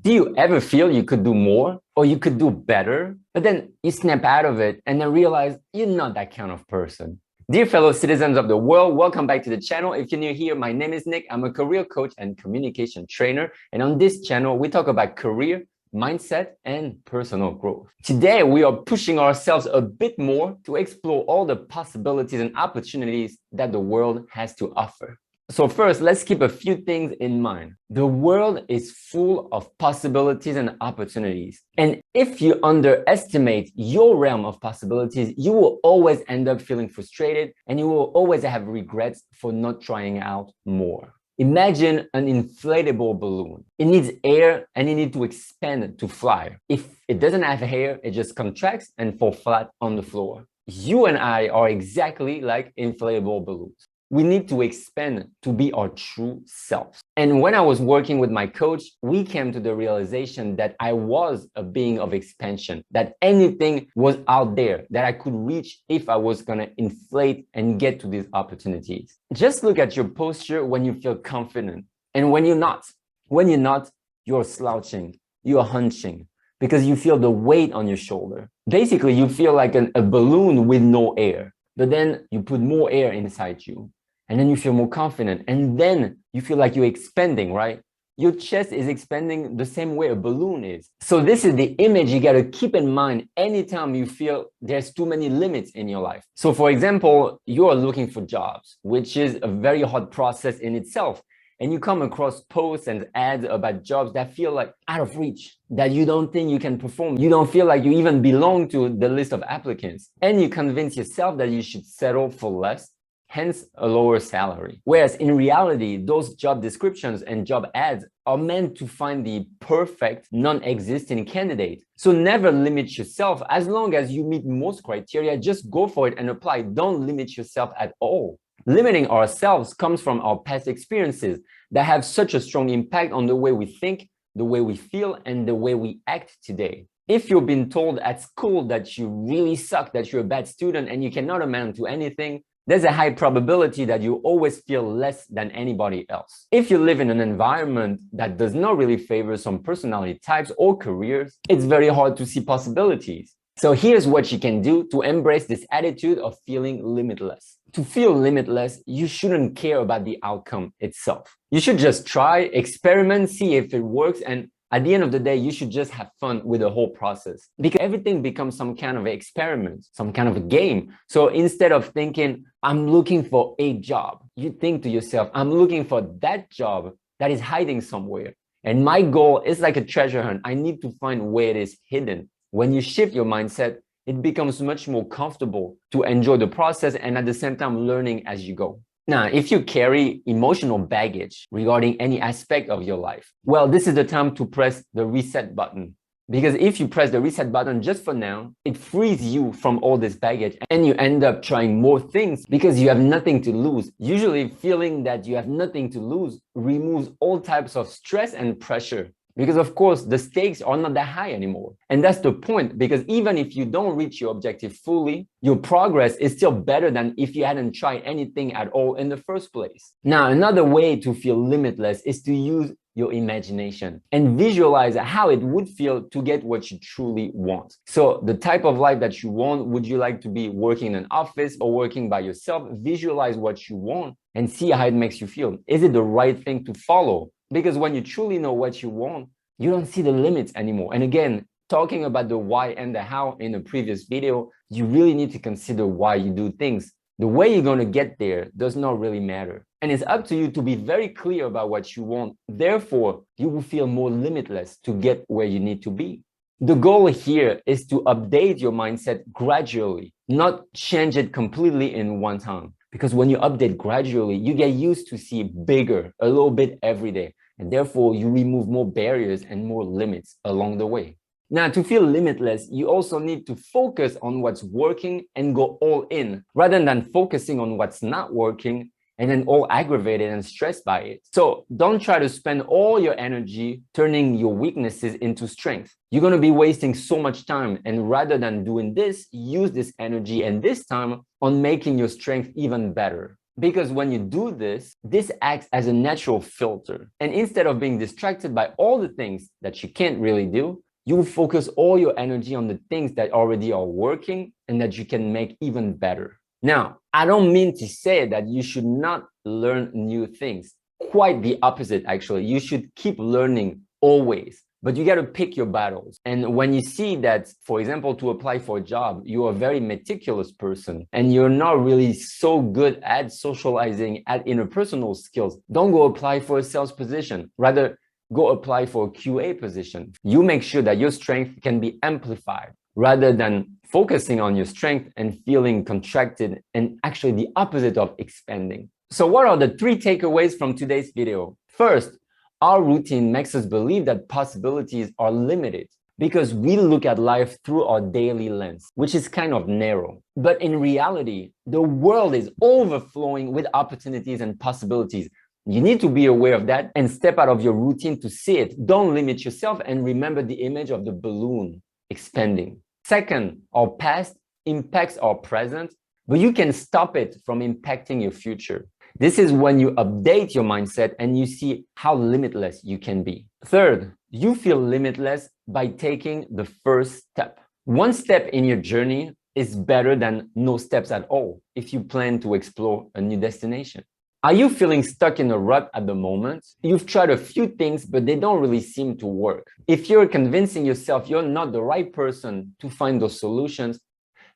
Do you ever feel you could do more or you could do better, but then you snap out of it and then realize you're not that kind of person? Dear fellow citizens of the world, welcome back to the channel. If you're new here, my name is Nick. I'm a career coach and communication trainer. And on this channel, we talk about career, mindset, and personal growth. Today, we are pushing ourselves a bit more to explore all the possibilities and opportunities that the world has to offer. So first, let's keep a few things in mind. The world is full of possibilities and opportunities. And if you underestimate your realm of possibilities, you will always end up feeling frustrated and you will always have regrets for not trying out more. Imagine an inflatable balloon. It needs air and it needs to expand to fly. If it doesn't have air, it just contracts and falls flat on the floor. You and I are exactly like inflatable balloons. We need to expand to be our true selves. And when I was working with my coach, we came to the realization that I was a being of expansion, that anything was out there that I could reach if I was going to inflate and get to these opportunities. Just look at your posture when you feel confident and when you're not. When you're not, you're slouching, you're hunching because you feel the weight on your shoulder. Basically, you feel like a balloon with no air, but then you put more air inside you. And then you feel more confident. And then you feel like you're expanding, right? Your chest is expanding the same way a balloon is. So this is the image you got to keep in mind anytime you feel there's too many limits in your life. So for example, you are looking for jobs, which is a very hard process in itself. And you come across posts and ads about jobs that feel like out of reach, that you don't think you can perform. You don't feel like you even belong to the list of applicants. And you convince yourself that you should settle for less, hence a lower salary. Whereas in reality, those job descriptions and job ads are meant to find the perfect non-existing candidate. So never limit yourself. As long as you meet most criteria, just go for it and apply. Don't limit yourself at all. Limiting ourselves comes from our past experiences that have such a strong impact on the way we think, the way we feel, and the way we act today. If you've been told at school that you really suck, that you're a bad student and you cannot amount to anything, there's a high probability that you always feel less than anybody else. If you live in an environment that does not really favor some personality types or careers, it's very hard to see possibilities. So here's what you can do to embrace this attitude of feeling limitless. To feel limitless, you shouldn't care about the outcome itself. You should just try, experiment, see if it works, and at the end of the day, you should just have fun with the whole process because everything becomes some kind of experiment, some kind of a game. So instead of thinking, I'm looking for a job, you think to yourself, I'm looking for that job that is hiding somewhere. And my goal is like a treasure hunt. I need to find where it is hidden. When you shift your mindset, it becomes much more comfortable to enjoy the process and at the same time learning as you go. Now, if you carry emotional baggage regarding any aspect of your life, well, this is the time to press the reset button. Because if you press the reset button just for now, it frees you from all this baggage and you end up trying more things because you have nothing to lose. Usually feeling that you have nothing to lose removes all types of stress and pressure. Because of course, the stakes are not that high anymore. And that's the point, because even if you don't reach your objective fully, your progress is still better than if you hadn't tried anything at all in the first place. Now, another way to feel limitless is to use your imagination and visualize how it would feel to get what you truly want. So the type of life that you want, would you like to be working in an office or working by yourself? Visualize what you want and see how it makes you feel. Is it the right thing to follow? Because when you truly know what you want, you don't see the limits anymore. And again, talking about the why and the how in a previous video, you really need to consider why you do things. The way you're going to get there does not really matter. And it's up to you to be very clear about what you want. Therefore, you will feel more limitless to get where you need to be. The goal here is to update your mindset gradually, not change it completely in one time. Because when you update gradually, you get used to see bigger a little bit every day. And therefore, you remove more barriers and more limits along the way. Now, to feel limitless, you also need to focus on what's working and go all in, rather than focusing on what's not working and then all aggravated and stressed by it. So don't try to spend all your energy turning your weaknesses into strength. You're going to be wasting so much time. And rather than doing this, use this energy and this time on making your strength even better. Because when you do this, this acts as a natural filter. And instead of being distracted by all the things that you can't really do, you will focus all your energy on the things that already are working and that you can make even better. Now, I don't mean to say that you should not learn new things. Quite the opposite, actually. You should keep learning always. But you got to pick your battles. And when you see that, for example, to apply for a job, you're a very meticulous person and you're not really so good at socializing, at interpersonal skills, don't go apply for a sales position. Rather, go apply for a QA position. You make sure that your strength can be amplified rather than focusing on your strength and feeling contracted and actually the opposite of expanding. So what are the 3 takeaways from today's video? First, our routine makes us believe that possibilities are limited because we look at life through our daily lens, which is kind of narrow. But in reality, the world is overflowing with opportunities and possibilities. You need to be aware of that and step out of your routine to see it. Don't limit yourself and remember the image of the balloon expanding. Second, our past impacts our present, but you can stop it from impacting your future. This is when you update your mindset and you see how limitless you can be. Third, you feel limitless by taking the first step. One step in your journey is better than no steps at all if you plan to explore a new destination. Are you feeling stuck in a rut at the moment? You've tried a few things, but they don't really seem to work. If you're convincing yourself you're not the right person to find those solutions,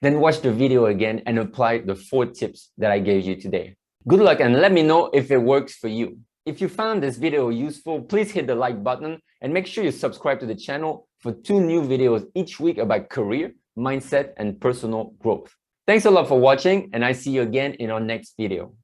then watch the video again and apply the 4 tips that I gave you today. Good luck and let me know if it works for you. If you found this video useful, please hit the like button and make sure you subscribe to the channel for 2 new videos each week about career, mindset, and personal growth. Thanks a lot for watching, and I see you again in our next video.